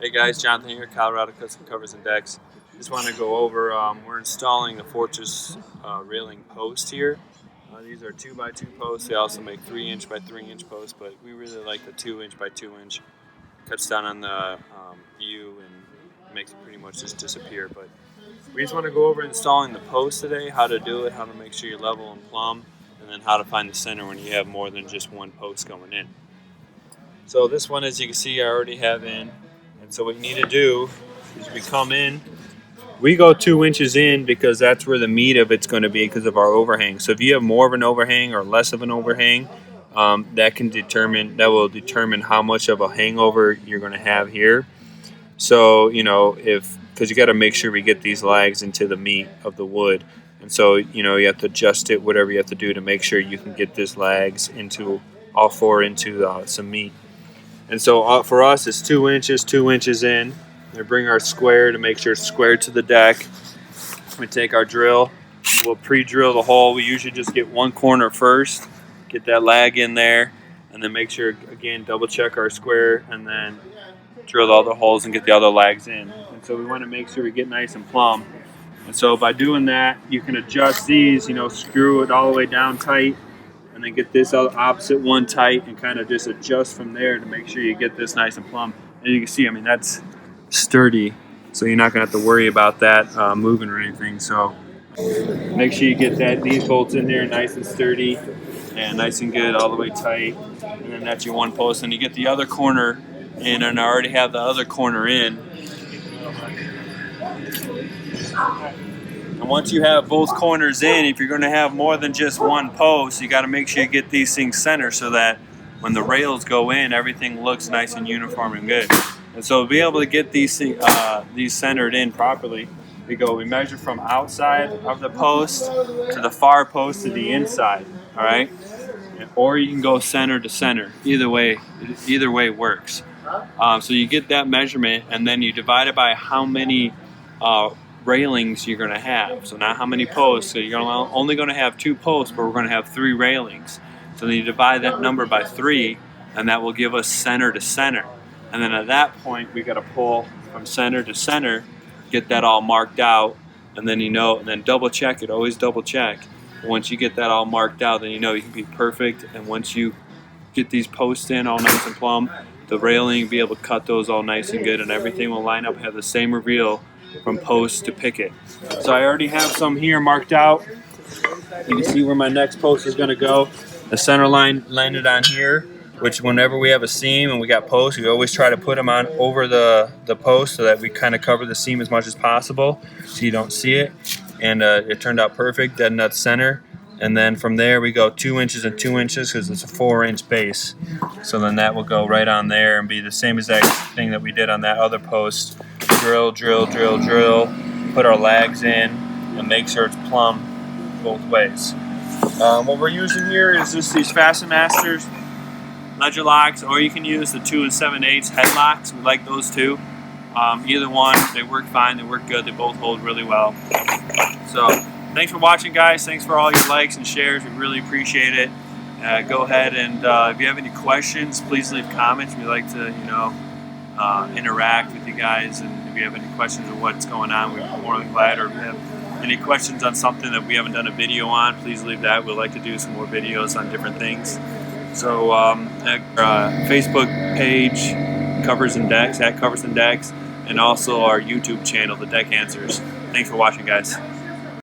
Hey guys, Jonathan here, Colorado Custom Covers and Decks. Just want to go over, we're installing the Fortress railing post here. These are 2x2 posts. They also make 3" by 3" posts, but we really like the 2" by 2". Cuts down on the view and makes it pretty much just disappear. But we just want to go over installing the post today, how to do it, how to make sure you're level and plumb, and then how to find the center when you have more than just one post going in. So this one, as you can see, I already have in. And so what you need to do is we come in, we go 2 inches in because that's where the meat of it's going to be because of our overhang. So if you have more of an overhang or less of an overhang, that will determine how much of a hangover you're going to have here. So, because you got to make sure we get these lags into the meat of the wood. And so, you have to adjust it, whatever you have to do to make sure you can get these lags into all four into some meat. And so for us, it's 2 inches in. We bring our square to make sure it's squared to the deck. We take our drill. We'll pre-drill the hole. We usually just get one corner first, get that lag in there, and then make sure, again, double check our square, and then drill all the holes and get the other lags in. And so we want to make sure we get nice and plumb. And so by doing that, you can adjust these, screw it all the way down tight, and then get this opposite one tight and kind of just adjust from there to make sure you get this nice and plumb. And you can see, that's sturdy, so you're not going to have to worry about that moving or anything. So make sure you get these bolts in there nice and sturdy and nice and good all the way tight. And then that's your one post. And you get the other corner in, and I already have the other corner in. And once you have both corners in, if you're going to have more than just one post, you got to make sure you get these things centered so that when the rails go in, everything looks nice and uniform and good. And so to be able to get these centered in properly, we measure from outside of the post to the far post to the inside, all right? Or you can go center to center. Either way works. So you get that measurement, and then you divide it by how many railings you're going to have. So not how many posts. So you're only going to have 2 posts, but we're going to have 3 railings. So then you divide that number by 3, and that will give us center to center. And then at that point, we got to pull from center to center, get that all marked out, and then and then double check it. Always double check. Once you get that all marked out, then you can be perfect. And once you get these posts in all nice and plumb, the railing, be able to cut those all nice and good, and everything will line up, have the same reveal from post to picket. So I already have some here marked out. You can see where my next post is going to go. The center line landed on here, which whenever we have a seam and we got posts, we always try to put them on over the post so that we kind of cover the seam as much as possible so you don't see it. And it turned out perfect, dead nut center. And then from there we go 2 inches and 2 inches because it's a 4-inch base. So then that will go right on there and be the same exact thing that we did on that other post. Drill, drill, drill, drill, put our lags in, and make sure it's plumb both ways. What we're using here is just these Fasten Masters ledger locks, or you can use the 2 7/8 head locks. We like those too. Either one, they work fine, they work good, they both hold really well. So thanks for watching, guys. Thanks for all your likes and shares. We really appreciate it. Go ahead and if you have any questions, please leave comments. We like to, interact with you guys, and if you have any questions of what's going on, we're more than glad. Or if you have any questions on something that we haven't done a video on, please leave that. We'd like to do some more videos on different things. So Facebook page, Covers and Decks, @Covers and Decks, and also our YouTube channel, The Deck Answers. Thanks for watching, guys.